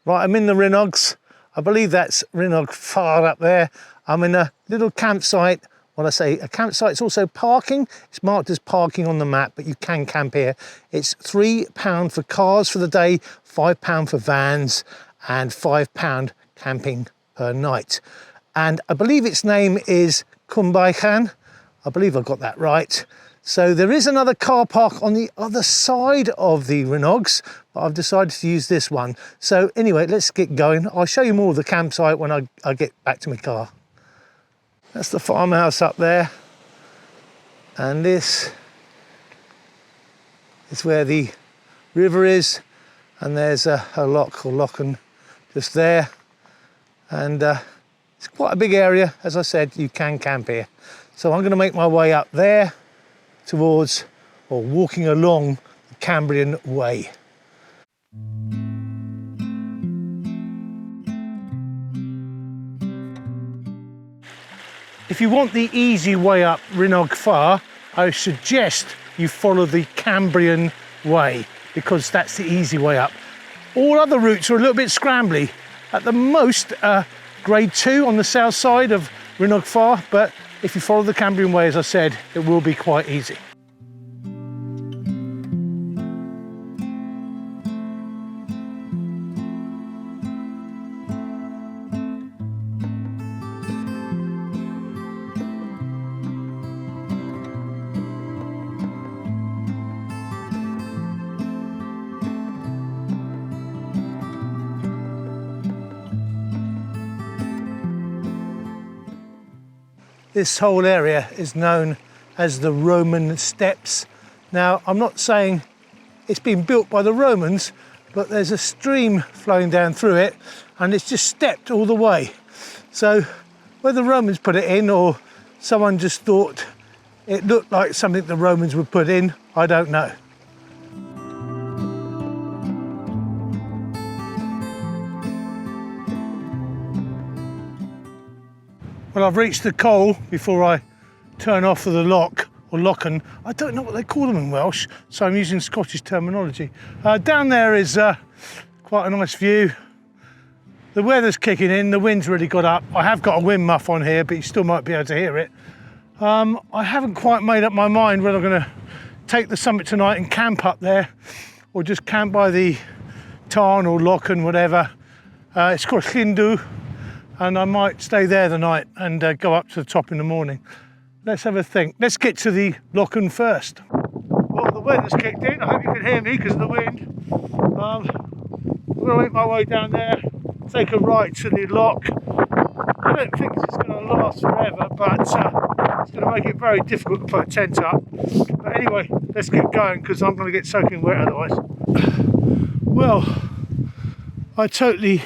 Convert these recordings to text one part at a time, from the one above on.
Right, I'm in the Rhinogs. I believe that's Rhinog Fawr up there. I'm in a little campsite. When I say a campsite, it's also parking. It's marked as parking on the map, but you can camp here. It's £3 for cars for the day, £5 for vans, and £5 camping per night. And I believe its name is Kumbaikan. I believe I got that right. So there is another car park on the other side of the Rhinogs, but I've decided to use this one. So anyway, let's get going. I'll show you more of the campsite when I get back to my car. That's the farmhouse up there. And this is where the river is. And there's a loch or lochen just there. And it's quite a big area. As I said, you can camp here. So I'm going to make my way up there towards, or walking along, the Cambrian Way. If you want the easy way up Rhinog Fawr, I suggest you follow the Cambrian Way, because that's the easy way up. All other routes are a little bit scrambly. At the most, grade 2 on the south side of Rhinog Fawr, but if you follow the Cambrian Way, as I said, it will be quite easy. This whole area is known as the Roman Steps. Now, I'm not saying it's been built by the Romans, but there's a stream flowing down through it and it's just stepped all the way. So whether the Romans put it in or someone just thought it looked like something the Romans would put in, I don't know. Well, I've reached the coal before I turn off for the loch or lochen. I don't know what they call them in Welsh, so I'm using Scottish terminology. Down there is quite a nice view. The weather's kicking in, the wind's really got up. I have got a wind muff on here, but you still might be able to hear it. I haven't quite made up my mind whether I'm going to take the summit tonight and camp up there, or just camp by the tarn or lochen, whatever. It's called Llyn, and I might stay there the night and go up to the top in the morning. Let's have a think. Let's get to the lochen first. Well, the weather's kicked in. I hope you can hear me because of the wind. I'm going to make my way down there, take a right to the loch. I don't think this is going to last forever, but it's going to make it very difficult to put a tent up. But anyway, let's get going because I'm going to get soaking wet otherwise. Well, I totally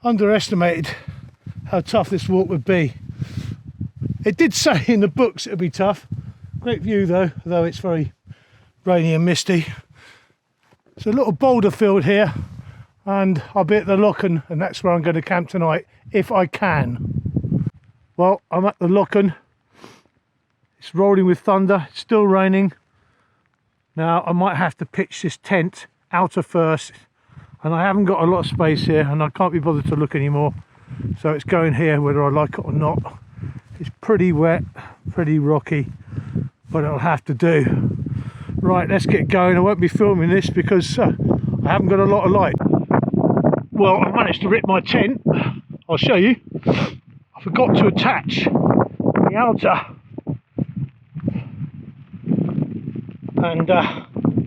underestimated how tough this walk would be. It did say in the books it would be tough. Great view though, although it's very rainy and misty. It's a little boulder field here, and I'll be at the lochen, and that's where I'm going to camp tonight if I can. Well, I'm at the lochen. It's rolling with thunder, it's still raining. Now I might have to pitch this tent outer first, and I haven't got a lot of space here and I can't be bothered to look anymore, so it's going here whether I like it or not. It's pretty wet, pretty rocky, but it'll have to do. Right, let's get going. I won't be filming this because I haven't got a lot of light. Well, I managed to rip my tent. I'll show you. I forgot to attach the outer and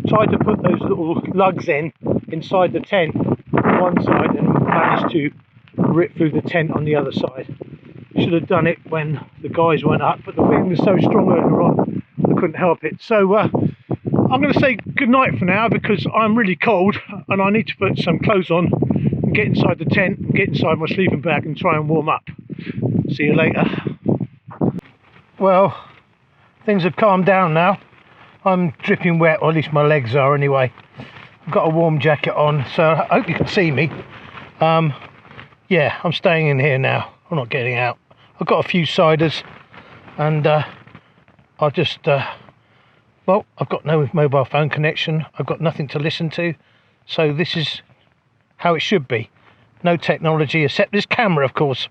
tried to put those little lugs inside the tent on one side and managed to rip through the tent on the other side. Should have done it when the guys went up, but the wind was so strong earlier on I couldn't help it. So I'm going to say goodnight for now because I'm really cold and I need to put some clothes on and get inside the tent and get inside my sleeping bag and try and warm up. See you later. Well, things have calmed down now. I'm dripping wet, or at least my legs are anyway. I've got a warm jacket on, so I hope you can see me. Yeah, I'm staying in here now. I'm not getting out. I've got a few ciders, and I'll just, well, I've got no mobile phone connection. I've got nothing to listen to. So this is how it should be. No technology except this camera, of course.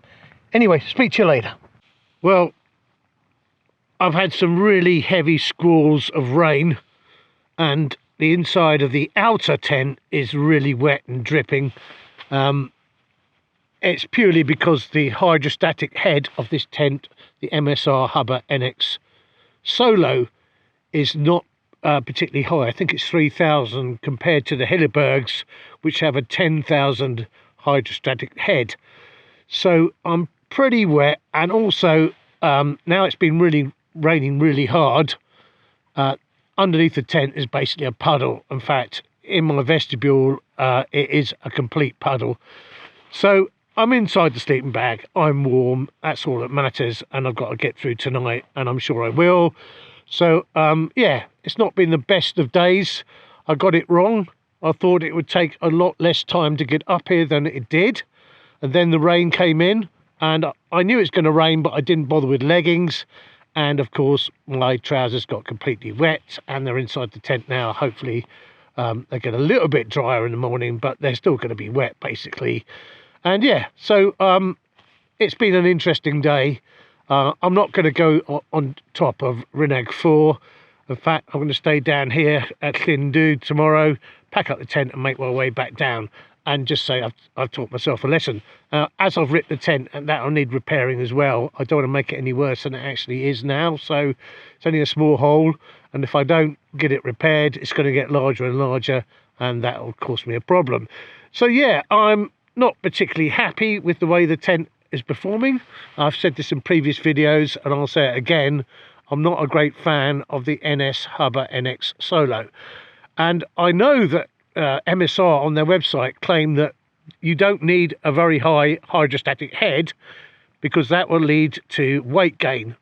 Anyway, speak to you later. Well, I've had some really heavy squalls of rain, and the inside of the outer tent is really wet and dripping. It's purely because the hydrostatic head of this tent, the MSR Hubba NX Solo, is not particularly high. I think it's 3,000 compared to the Hillebergs, which have a 10,000 hydrostatic head. So I'm pretty wet, and also now it's been raining really hard. Underneath the tent is basically a puddle. In fact, in my vestibule, it is a complete puddle. So I'm inside the sleeping bag, I'm warm, that's all that matters, and I've got to get through tonight, and I'm sure I will. So yeah, it's not been the best of days. I got it wrong. I thought it would take a lot less time to get up here than it did, and then the rain came in, and I knew it was going to rain, but I didn't bother with leggings. And of course my trousers got completely wet, and they're inside the tent now. Hopefully they get a little bit drier in the morning, but they're still going to be wet basically. And yeah, so it's been an interesting day. I'm not going to go on top of Rhinog Fawr. In fact, I'm going to stay down here at Llyn tomorrow, pack up the tent and make my way back down, and just say I've taught myself a lesson. As I've ripped the tent, and that'll need repairing as well, I don't want to make it any worse than it actually is now. So it's only a small hole, and if I don't get it repaired, it's going to get larger and larger, and that'll cause me a problem. So yeah, I'm not particularly happy with the way the tent is performing. I've said this in previous videos, and I'll say it again. I'm not a great fan of the NS Hubba NX Solo, and I know that MSR on their website claim that you don't need a very high hydrostatic head, because that will lead to weight gain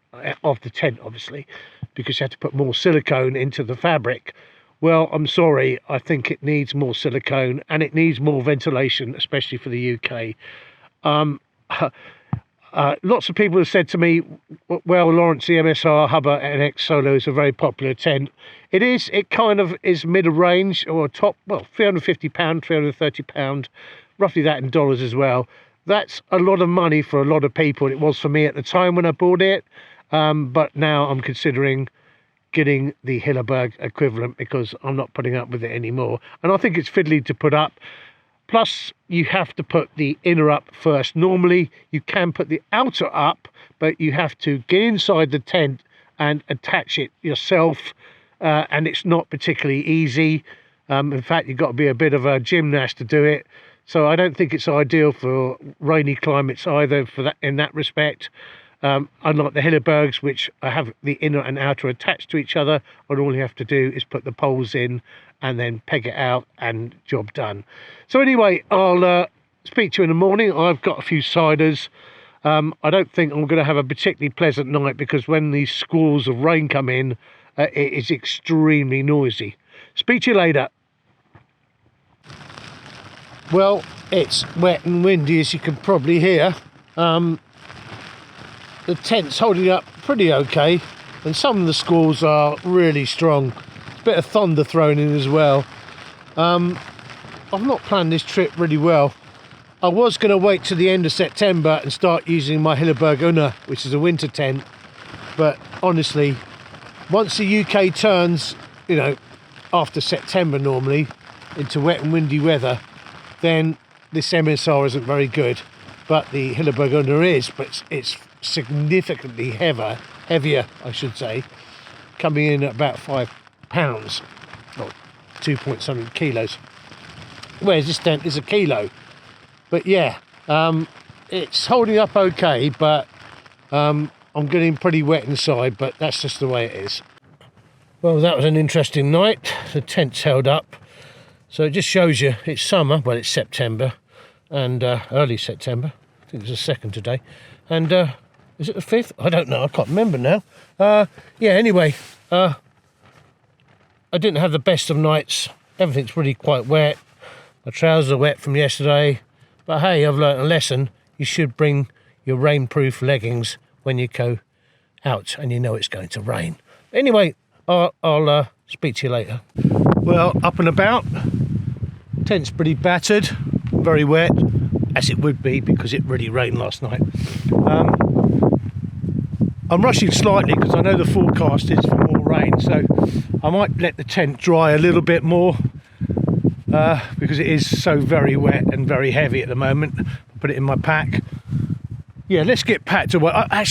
of the tent, obviously, because you have to put more silicone into the fabric. Well, I'm sorry, I think it needs more silicone, and it needs more ventilation, especially for the UK. Lots of people have said to me, well, Lawrence, the MSR Hubba NX Solo is a very popular tent. It is. It kind of is mid-range, or top, well, £350, £330, roughly that in dollars as well. That's a lot of money for a lot of people. It was for me at the time when I bought it, but now I'm considering getting the Hilleberg equivalent, because I'm not putting up with it anymore. And I think it's fiddly to put up. Plus, you have to put the inner up first. Normally, you can put the outer up, but you have to get inside the tent and attach it yourself, and it's not particularly easy. In fact, you've got to be a bit of a gymnast to do it. So I don't think it's ideal for rainy climates either, for that, in that respect. Unlike the Hillebergs, which have the inner and outer attached to each other, and all you have to do is put the poles in and then peg it out, and job done. So anyway, I'll speak to you in the morning. I've got a few ciders. I don't think I'm going to have a particularly pleasant night, because when these squalls of rain come in, it is extremely noisy. Speak to you later. Well, it's wet and windy, as you can probably hear. The tent's holding up pretty okay, and some of the squalls are really strong. There's a bit of thunder thrown in as well. I've not planned this trip really well. I was going to wait to the end of September and start using my Hilleberg Unna, which is a winter tent, but honestly, once the UK turns, you know, after September normally, into wet and windy weather, then this MSR isn't very good. But the Hilleberg Unna is, but it's significantly heavier, I should say, coming in at about £5, or 2-point-something kilos, whereas this tent is a kilo. But yeah, it's holding up okay, but I'm getting pretty wet inside, but that's just the way it is. Well, that was an interesting night. The tent's held up, so it just shows you it's summer. Well, it's September, and early September. I think it's the 2nd today, and is it the 5th? I don't know, I can't remember now. Yeah, anyway, I didn't have the best of nights. Everything's really quite wet. My trousers are wet from yesterday, but hey, I've learnt a lesson. You should bring your rainproof leggings when you go out and you know it's going to rain. Anyway, I'll speak to you later. Well, up and about. Tent's pretty battered. very wet, as it would be because it really rained last night. I'm rushing slightly because I know the forecast is for more rain, so I might let the tent dry a little bit more because it is so very wet and very heavy at the moment. I'll put it in my pack. Yeah, let's get packed away. I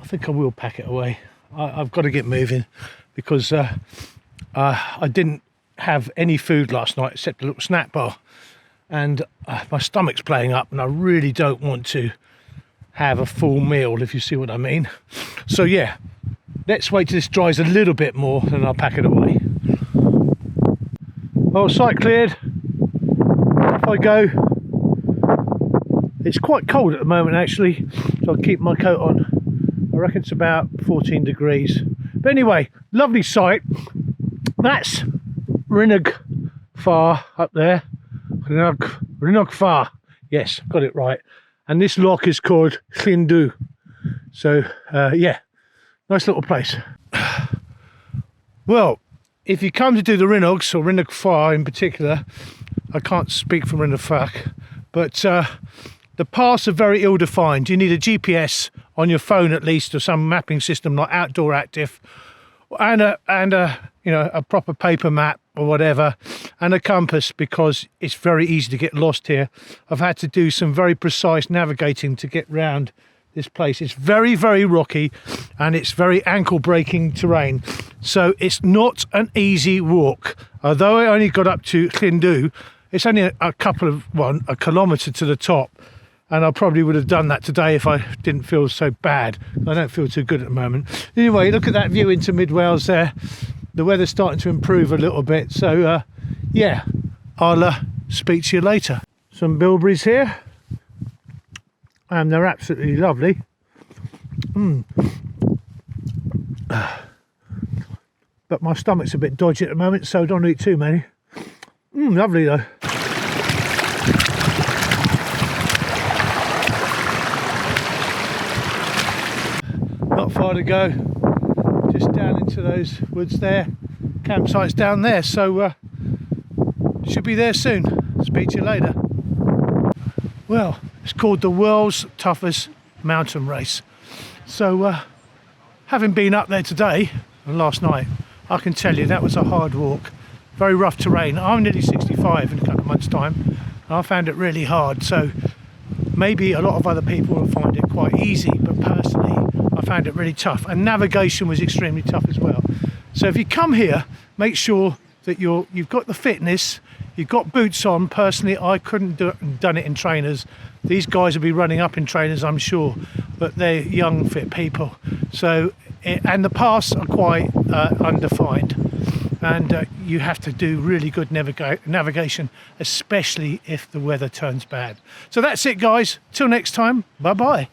think I will pack it away. I've got to get moving because I didn't have any food last night except a little snack bar, and my stomach's playing up and I really don't want to have a full meal, if you see what I mean. So yeah, let's wait till this dries a little bit more and I'll pack it away. Well, site cleared. Off I go. It's quite cold at the moment actually, so I'll keep my coat on. I reckon it's about 14 degrees. But anyway, lovely site. That's Rhinog Fawr up there. Rhinog Fawr. Yes, got it right. And this loch is called Llyn. So yeah, nice little place. Well, if you come to do the Rhinogs, or Rhinog Fawr in particular, I can't speak for Rhinog Fawr, but the paths are very ill-defined. You need a GPS on your phone at least, or some mapping system like Outdoor Active, and a you know, a proper paper map or whatever, and a compass, because it's very easy to get lost here. I've had to do some very precise navigating to get round this place. It's very, very rocky and it's very ankle breaking terrain, so it's not an easy walk. Although I only got up to Llyn, it's only a kilometre to the top, and I probably would have done that today if I didn't feel so bad. I don't feel too good at the moment. Anyway, look at that view into Mid Wales there. The weather's starting to improve a little bit, so yeah, I'll speak to you later. Some bilberries here, and they're absolutely lovely. But my stomach's a bit dodgy at the moment, so don't eat too many. Lovely though. Not far to go, just down into those woods there. Campsite's down there, so should be there soon. Speak to you later. Well, it's called the world's toughest mountain race. So having been up there today and last night, I can tell you that was a hard walk. Very rough terrain. I'm nearly 65 in a couple of months' time, and I found it really hard. So maybe a lot of other people will find it quite easy, but personally I found it really tough, and navigation was extremely tough as well. So if you come here, make sure that you've got the fitness, you've got boots on. Personally, I couldn't done it in trainers. These guys will be running up in trainers, I'm sure, but they're young, fit people. So, and the paths are quite undefined, and you have to do really good navigation, especially if the weather turns bad. So that's it, guys. Till next time, bye bye.